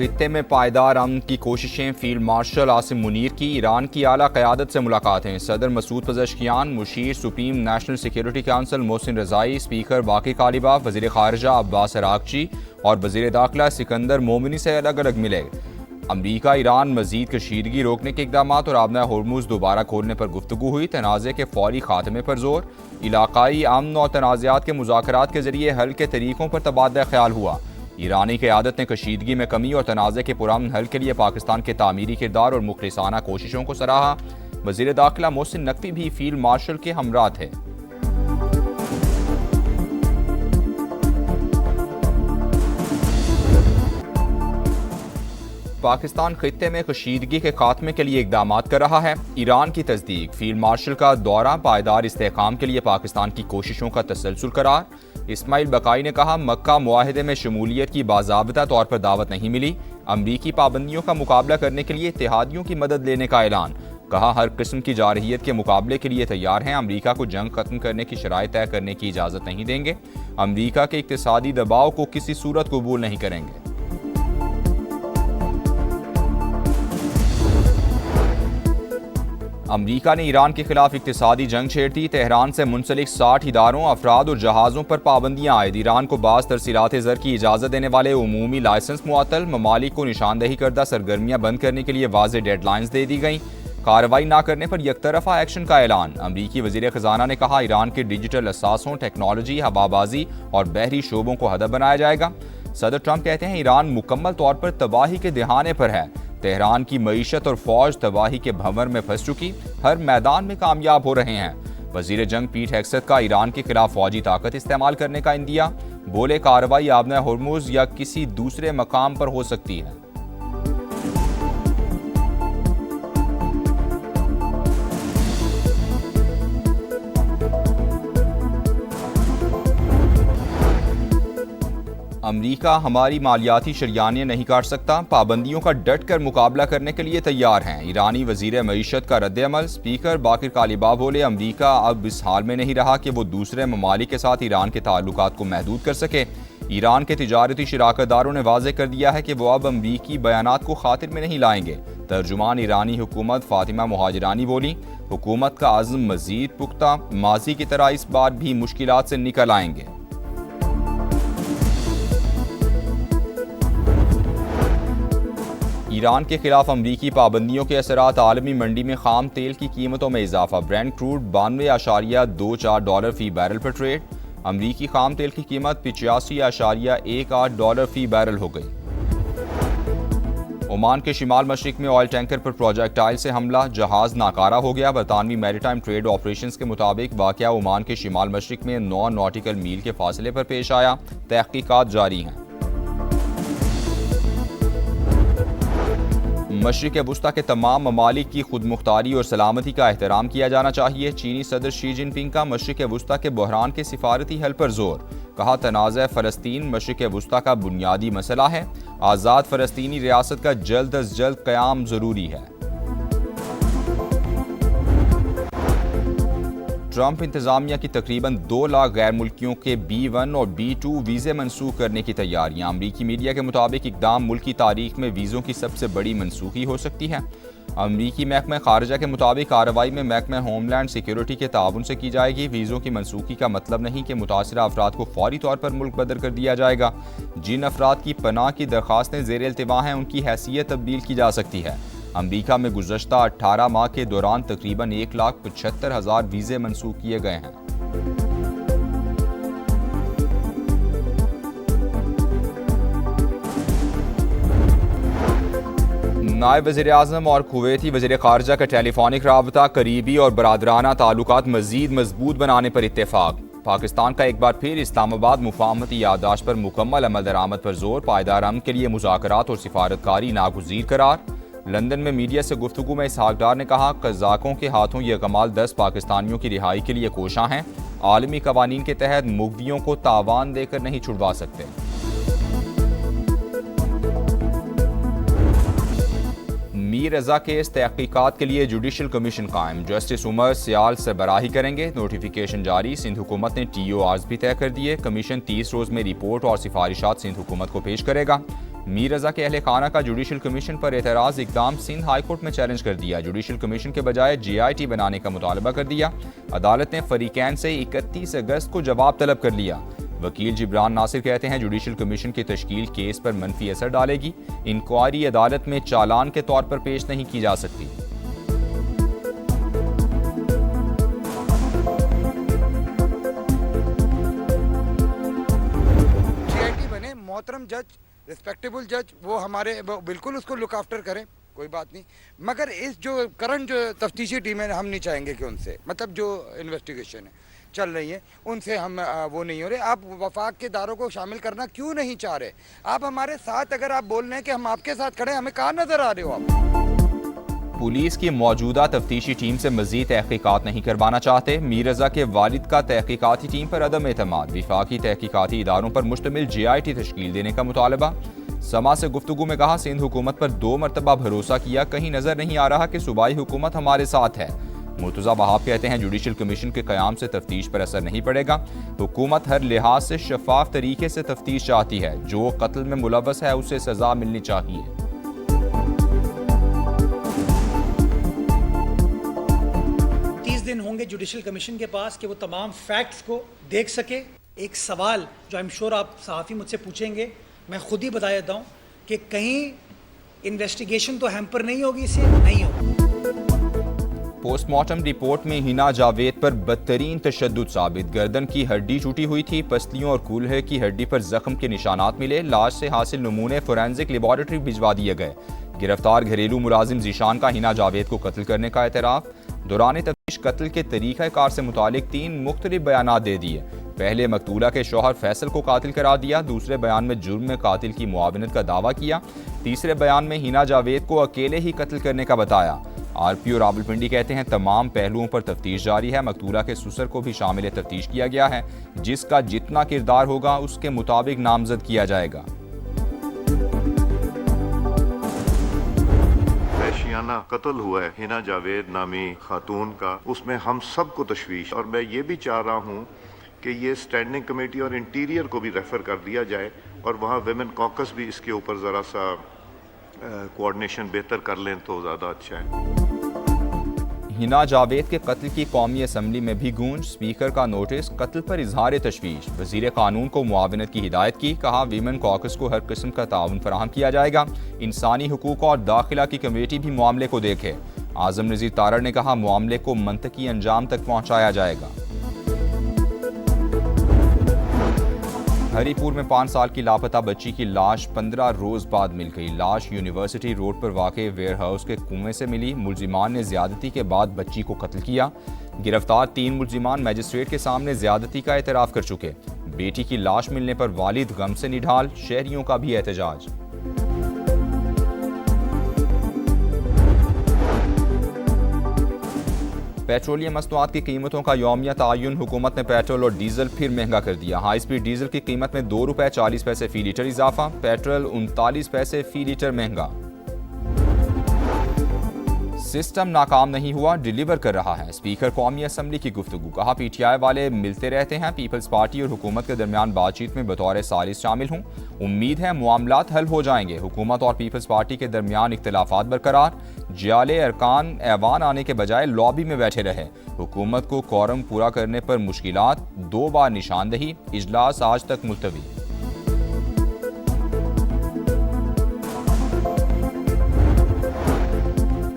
खित्ते में पायदार अमन की कोशिशें। फील्ड मार्शल आसिम मुनीर की ईरान की आला क़यादत से मुलाकातें। सदर मसूद पज़ेश्कियान, मुशीर supreme national security council Mohsen Rezaei, speaker Baqer Qalibaf, वज़ीर ख़ारिजा अब्बास अरागची और वज़ीर दाखिला सिकंदर मोमिनी से अलग अलग मिले। अमरीका ईरान मजीद कशीदगी रोकने के इक़दाम और आबना होर्मुज़ दोबारा खोलने पर गुफ्तगू हुई। तनाज़े के फौरी खात्मे पर जोर। इलाकाई अमन और तनाज़ात के मुज़ाकरात के ज़रिए हल के तरीक़ों पर तबादला ख्याल हुआ। ईरानी क़यादत ने कशीदगी में कमी और तनाज़े के पुरअमन हल के लिए पाकिस्तान के तामीरी किरदार और मुखलिसाना कोशिशों को सराहा। वज़ीर दाखिला मोहसिन नकवी भी फील्ड मार्शल के हमरा थे। पाकिस्तान खित्ते में कशीदगी के खात्मे के लिए इक़दाम कर रहा है। ईरान की तस्दीक। फील्ड मार्शल का दौरा पायदार इस्तेहकाम के लिए पाकिस्तान की कोशिशों का तसलसल करार। इस्माइल बकाई ने कहा, मक्का मुआहिदे में शमूलियत की बाज़ाब्ता तौर पर दावत नहीं मिली। अमरीकी पाबंदियों का मुकाबला करने के लिए इत्तेहादियों की मदद लेने का ऐलान। कहा, हर किस्म की जारहियत के मुकाबले के लिए तैयार हैं। अमरीका को जंग खत्म करने की शराइत तय करने की इजाज़त नहीं देंगे। अमरीका के इक़्तिसादी दबाव को किसी सूरत कबूल नहीं करेंगे। अमरीका ने ईरान के खिलाफ इक़्तिसादी जंग छेड़ दी। तेहरान से मुंसलिक 60 इदारों, अफराद और जहाज़ों पर पाबंदियां आयद। ईरान को बाज़ तरसीलात ज़र की इजाज़त देने वाले उमूमी लाइसेंस मुअत्तल। ममालिक को निशानदही करदा सरगर्मियां बंद करने के लिए वाज़ेह डेडलाइंस दे दी गई। कार्रवाई न करने पर यकतरफा एक्शन का ऐलान। अमरीकी वज़ीर ख़जाना ने कहा, ईरान के डिजिटल असासों, टेक्नोलॉजी, हवाबाजी और बहरी शोबों को हदफ बनाया जाएगा। सदर ट्रंप कहते हैं, ईरान मुकम्मल तौर पर तबाही के दिहाने पर है। तेहरान की मईशत और फौज तबाही के भंवर में फंस चुकी, हर मैदान में कामयाब हो रहे हैं। वजीर जंग पीट हेक्सेथ का ईरान के खिलाफ फौजी ताकत इस्तेमाल करने का इंदिया। बोले, कार्रवाई आबना होर्मुज़ या किसी दूसरे मकाम पर हो सकती है। अमरीका हमारी मालियाती शरियानें नहीं काट सकता। पाबंदियों का डट कर मुकाबला करने के लिए तैयार हैं। ईरानी वजीर मईशत का रद्द-ए-अमल। स्पीकर बाकिर कालिबाफ बोले, अमरीका अब इस हाल में नहीं रहा कि वो दूसरे ममालिक के साथ ईरान के ताल्लुकात को महदूद कर सके। ईरान के तिजारती शराकतदारों ने वाज़ेह कर दिया है कि वो अब अमरीकी बयानात को खातिर में नहीं लाएंगे। तर्जुमान ईरानी हुकूमत फातिमा मुहाजिरानी बोली, हुकूमत का अज़्म मजीद पुख्ता, माजी की तरह इस बार भी मुश्किलात से निकल आएंगे। ईरान के खिलाफ अमरीकी पाबंदियों के असरात। आलमी मंडी में खाम तेल की कीमतों में इजाफा। ब्रेंट क्रूड $92.24 फी बैरल पर ट्रेड। अमरीकी खाम तेल की कीमत $85.18 फी बैरल हो गई। ओमान के शिमाल मशरिक में ऑयल टैंकर पर प्रोजेक्टाइल से हमला, जहाज नाकारा हो गया। बरतानवी मैरीटाइम ट्रेड ऑपरेशंस के मुताबिक वाकया ओमान के शिमाल मशरिक में 9 नॉटिकल मील के फासले पर पेश आया। तहकीकात जारी हैं। मशरिक़ वुस्ता के तमाम ममालिक की खुद मुख्तारी और सलामती का एहतराम किया जाना चाहिए। चीनी सदर शी जिनपिंग का मशरिक़ वुस्ता के बहरान के सिफारती हल पर जोर। कहा, तनाज़ा फ़लस्तीन मशरिक़ वुस्ता का बुनियादी मसला है। आज़ाद फ़लस्तीनी रियासत का जल्द अज जल्द क़याम ज़रूरी है। ट्रंप इंतजामिया की तकरीबन 2 लाख गैर मुल्कियों के B1 और B2 वीज़े मनसूख करने की तैयारियां। अमरीकी मीडिया के मुताबिक इक़दाम मुल्क की तारीख में वीज़ों की सबसे बड़ी मनसूखी हो सकती है। अमरीकी महकमा ख़ारिजा के मुताबिक कार्रवाई में महकमा होमलैंड सिक्योरिटी के ताउन से की जाएगी। वीज़ों की मनसूखी का मतलब नहीं कि मुतासिरा अफराद को फौरी तौर पर मुल्क बदर कर दिया जाएगा। जिन अफराद की पनाह की दरख्वास्तें ज़ेर इल्तिमा हैं, उनकी हैसियत तब्दील की जा सकती है। अमरीका में गुज़श्ता 18 माह के दौरान तकरीबन 1,75,000 वीज़े मंसूख किए गए हैं। नायब वज़ीर-ए-आज़म और कुवैती वज़ीर ख़ारिजा का टेलीफोनिक राबता। करीबी और बरादराना ताल्लुकात मज़ीद मजबूत बनाने पर इत्तेफाक। पाकिस्तान का एक बार फिर इस्लामाबाद मुफाहमती याददाश्त पर मुकम्मल अमल दरामद पर जोर। पायदार अमन के लिए मुज़ाकरात और सिफारतकारी नागुज़ीर करार। लंदन में मीडिया से गुफ्तगू में इसहाक डार ने कहा, कज़ाकों के हाथों ये कमाल 10 पाकिस्तानियों की रिहाई के लिए कोशां हैं। आलमी कवानीन के तहत मुग़वियों को तावान देकर नहीं छुड़वा सकते। मीर रज़ा केस तहकीकात के लिए जुडिशल कमीशन कायम। जस्टिस उमर सियाल सरबराही करेंगे। नोटिफिकेशन जारी। सिंध हुकूमत ने TORs भी तय कर दिए। कमीशन 30 रोज़ में रिपोर्ट और सिफारिशात सिंध हुकूमत को पेश करेगा। मीर रजा के अहले खाना का जुडिशल कमीशन पर एतराज इकदाम सिंध हाई कोर्ट में चैलेंज कर दिया। जुडिशल कमीशन के बजाय JIT बनाने का मुतालबा कर दिया। अदालत ने फरीकैन से 31 अगस्त को जवाब तलब कर लिया। वकील जिब्रान नासिर कहते हैं जुडिशल कमीशन की तश्कील केस पर मनफी असर डालेगी। इंक्वायरी अदालत में चालान के तौर पर पेश नहीं की जा सकती। JIT बने, मोहतरम जज, रिस्पेक्टेबल जज, वो हमारे बिल्कुल उसको लुक आफ्टर करें, कोई बात नहीं। मगर इस जो करंट जो तफ्तीशी टीम है, हम नहीं चाहेंगे कि उनसे, मतलब जो इन्वेस्टिगेशन है चल रही है उनसे हम वो नहीं हो रहे। आप वफाक के इदारों को शामिल करना क्यों नहीं चाह रहे? आप हमारे साथ, अगर आप बोल रहे हैं कि हम आपके साथ खड़े, हमें कहाँ नजर आ रहे हो आप? पुलिस की मौजूदा तफ्तीशी टीम से मजीद तहकीकात नहीं करवाना चाहते। मीर रजा के वालिद का तहकीकाती टीम पर अदम एतमाद। विफाकी तहकीकाती इदारों पर मुश्तमिल JIT तश्कील देने का मुतालबा। समा से गुफ्तगू में कहा, सिंध हुकूमत पर 2 मरतबा भरोसा किया, कहीं नजर नहीं आ रहा कि सूबाई हुकूमत हमारे साथ है। मुर्तज़ा वहाब कहते हैं जुडिशल कमीशन के क़याम से तफ्तीश पर असर नहीं पड़ेगा। हुकूमत हर लिहाज से शफाफ तरीके से तफ्तीश चाहती है। जो कत्ल में मुलव्वस है उसे सजा मिलनी चाहिए। 30 दिन होंगे जुडिशल कमीशन के पास कि वो तमाम फैक्ट्स को देख सके। एक सवाल जो आई एम श्योर आप सहाफ़ी मुझसे पूछेंगे, मैं खुद ही बता देता हूँ कि कहीं इन्वेस्टिगेशन तो हैम्पर नहीं होगी, इससे नहीं होगी। पोस्टमार्टम रिपोर्ट में हिना जावेद पर बदतरीन तशद्दुद साबित। गर्दन की हड्डी टूटी हुई थी। पसलियों और कूल्हे की हड्डी पर जख्म के निशानात मिले। लाश से हासिल नमूने फोरेंसिक लेबॉरेटरी भिजवा दिए गए। गिरफ्तार घरेलू मुलाजिम जीशान का हिना जावेद को कत्ल करने का एतराफ़। दौरान तफ्तीश कत्ल के तरीक़ाकार से मुतालिक 3 मुख्तलिफ बयानात दे दिए। पहले मकतूला के शौहर फैसल को कातिल करार दिया। दूसरे बयान में जुर्म में कातिल की मुआवनत का दावा किया। तीसरे बयान में हिना जावेद को अकेले ही कत्ल करने का बताया। RPO रावलपिंडी कहते हैं तमाम पहलुओं पर तफ्तीश जारी है। मकतूला के सुसर को भी शामिल तफ्तीश किया गया है। जिसका जितना किरदार होगा उसके मुताबिक नामजद किया जाएगा। वहशियाना कत्ल हुआ है हिना जावेद नामी खातून का, उसमें हम सबको तशवीश, और मैं ये भी चाह रहा हूँ कि ये स्टैंडिंग कमेटी और इंटीरियर को भी रेफ़र कर दिया जाए और वहाँ विमेन कॉकस भी इसके ऊपर ज़रा सा कोऑर्डिनेशन बेहतर कर लें तो ज़्यादा अच्छा है। हिना जावेद के कत्ल की कौमी असम्बली में भी गूंज। स्पीकर का नोटिस, कत्ल पर इजहार तशवीश। वज़ीर कानून को मुआवनत की हिदायत की। कहा वीमेन कॉकस को हर किस्म का ताउन फराहम किया जाएगा। इंसानी हुकूक और दाखिला की कमेटी भी मामले को देखे। आज़म नज़ीर तारड़ ने कहा मामले को मंतकी अंजाम तक पहुँचाया जाएगा। हरीपुर में 5 साल की लापता बच्ची की लाश 15 रोज बाद मिल गई। लाश यूनिवर्सिटी रोड पर वाक़े वेयर हाउस के कुएं से मिली। मुलजिमान ने ज्यादती के बाद बच्ची को कत्ल किया। गिरफ्तार 3 मुलजिमान मजिस्ट्रेट के सामने ज्यादती का एतराफ़ कर चुके। बेटी की लाश मिलने पर वालिद गम से निढाल। शहरियों का भी एहतजाज। पेट्रोलियम मसनूआत की कीमतों का यौमिया तयन। हुकूमत ने पेट्रोल और डीजल फिर महंगा कर दिया। हाई स्पीड डीजल की कीमत में ₹2.40 फी लीटर इजाफा। पेट्रोल 39 पैसे फी लीटर महंगा। सिस्टम नाकाम नहीं हुआ, डिलीवर कर रहा है। स्पीकर कौमी असम्बली की गुफ्तगू। कहा PTI वाले मिलते रहते हैं। पीपल्स पार्टी और हुकूमत के दरमियान बातचीत में बतौर सालिस शामिल हूँ। उम्मीद है मामलात हल हो जाएंगे। हुकूमत और पीपल्स पार्टी के दरमियान इख्तलाफात बरकरार। जियाले अरकान ऐवान आने के बजाय लॉबी में बैठे रहे। हुकूमत को कोरम पूरा करने पर मुश्किलात। 2 बार निशानदही। इजलास आज तक मुलतवी।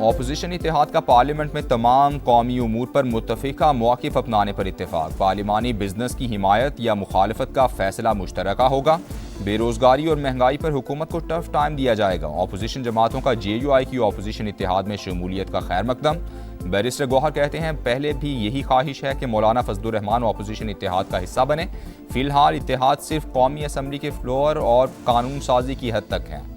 ऑपोजिशन इत्तेहाद का पार्लियामेंट में तमाम कौमी उमूर पर मुत्तफिका मौक़िफ़ अपनाने पर इत्तेफाक। पार्लिमानी बिजनेस की हिमायत या मुखालफत का फैसला मुश्तरका होगा। बेरोजगारी और महंगाई पर हुकूमत को टफ टाइम दिया जाएगा। ऑपोजिशन जमातों का JUI की ऑपोजिशन इत्तेहाद में शमूलियत का खैर मकदम। बैरिस्टर गौहर कहते हैं पहले भी यही ख्वाहिश है कि मौलाना फजलुर रहमान ऑपोजिशन इत्तेहाद का हिस्सा बने। फिलहाल इत्तेहाद सिर्फ कौमी असम्बली के फ्लोर और कानून साजी की हद तक है।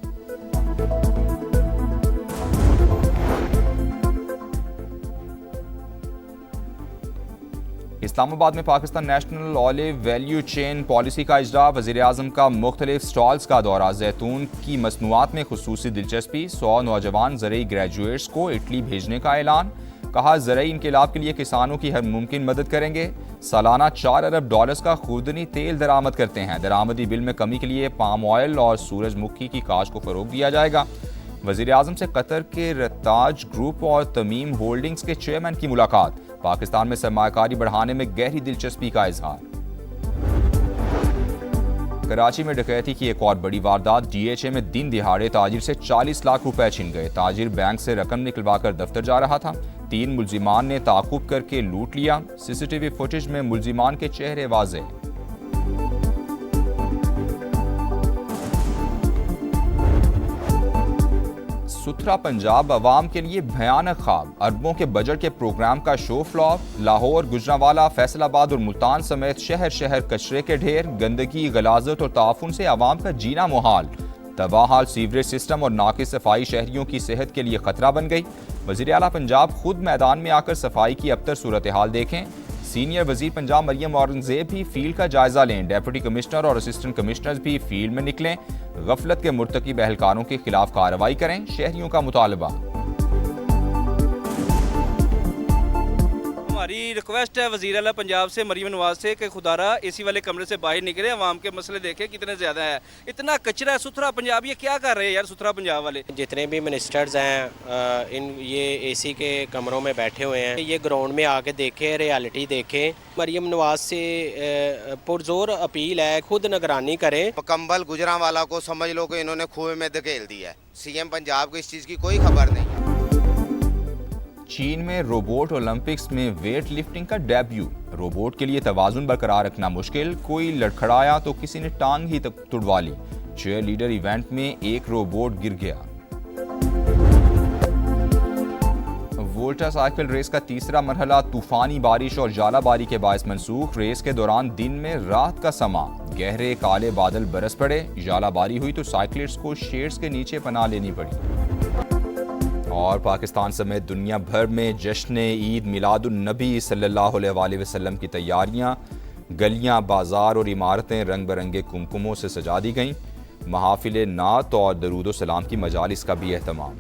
इस्लामाबाद में Pakistan national olive value chain policy का इजरा। वज़ीर-ए-आज़म का मुख्तलिफ स्टॉल्स का दौरा। जैतून की मसनूआत में खुसूसी दिलचस्पी। 100 नौजवान ज़रई ग्रेजुएट्स को इटली भेजने का ऐलान। कहा ज़रूरी इनकलाब के लिए किसानों की हर मुमकिन मदद करेंगे। सालाना $4 अरब का खुर्दनी तेल दरामद करते हैं। दरामदी बिल में कमी के लिए पाम ऑयल और सूरजमुखी की काश्त को फरोग दिया जाएगा। वज़ीर आज़म से कतर के रताज ग्रुप और तमीम होल्डिंग्स के चेयरमैन की मुलाकात। पाकिस्तान में सरमायाकारी बढ़ाने में गहरी दिलचस्पी का इजहार। कराची में डकैती की एक और बड़ी वारदात। DHA में दिन दिहाड़े ताजिर से 40 लाख रुपए छिन गए। ताजिर बैंक से रकम निकलवाकर दफ्तर जा रहा था। 3 मुल्जिमान ने ताक़ुब करके लूट लिया। CCTV फुटेज में मुल्जिमान के चेहरे वाज़े। सुथरा पंजाब अवाम के लिए भयानक ख्वाब। अरबों के बजट के प्रोग्राम का शो फ्लॉप। लाहौर, गुजरांवाला, फैसलाबाद और मुल्तान समेत शहर शहर कचरे के ढेर। गंदगी, गलाजत और ताफुन से आवाम का जीना मुहाल। तबाहाल सीवरेज सिस्टम और नाकिस सफाई शहरियों की सेहत के लिए खतरा बन गई। वज़ीर आला पंजाब खुद मैदान में आकर सफाई की अबतर सूरत हाल देखें। सीनियर वजीर पंजाब मरियम औरंगजेब भी फील्ड का जायजा लें। डेप्यूटी कमिश्नर और असिस्टेंट कमिश्नर्स भी फील्ड में निकलें। गफलत के मुर्तकिब एहलकारों के खिलाफ कार्रवाई करें, शहरियों का मुतालबा। हमारी रिक्वेस्ट है वज़ीर आला पंजाब से मरियम नवाज से कि खुदारा एसी वाले कमरे से बाहर निकले, आवाम के मसले देखें कितने ज़्यादा है। इतना कचरा है। सुथरा पंजाब ये क्या कर रहे हैं यार सुथरा पंजाब वाले। जितने भी मिनिस्टर्स हैं ये एसी के कमरों में बैठे हुए हैं। ये ग्राउंड में आके देखें, रियलिटी देखें। मरियम नवाज से पुरजोर अपील है खुद निगरानी करें। मुकम्मल गुजरांवाला को समझ लो कि इन्होंने कुएं में धकेल दिया है। CM पंजाब को इस चीज़ की कोई खबर नहीं है। चीन में रोबोट ओलंपिक्स में वेट लिफ्टिंग का डेब्यू। रोबोट के लिए तवाजुन बरकरार रखना मुश्किल। कोई लड़खड़ाया तो किसी ने टांग ही तुड़वा ली। चेयर लीडर इवेंट में एक रोबोट गिर गया। वोल्टा साइकिल रेस का तीसरा मरहला तूफानी बारिश और जालाबारी के बायस मनसूख। रेस के दौरान दिन में रात का समा। गहरे काले बादल बरस पड़े। जालाबारी हुई तो साइकिलिस्ट्स को शेड्स के नीचे पनाह लेनी पड़ी। और पाकिस्तान समेत दुनिया भर में जश्न ईद मिलादुन नबी सल्लल्लाहु अलैहि वसल्लम की तैयारियां। गलियां, बाजार और इमारतें रंग बिरंगे कुमकुमों से सजा दी गईं। महाफिल नात और दरूद सलाम की मजालिस का भी एहतमाम।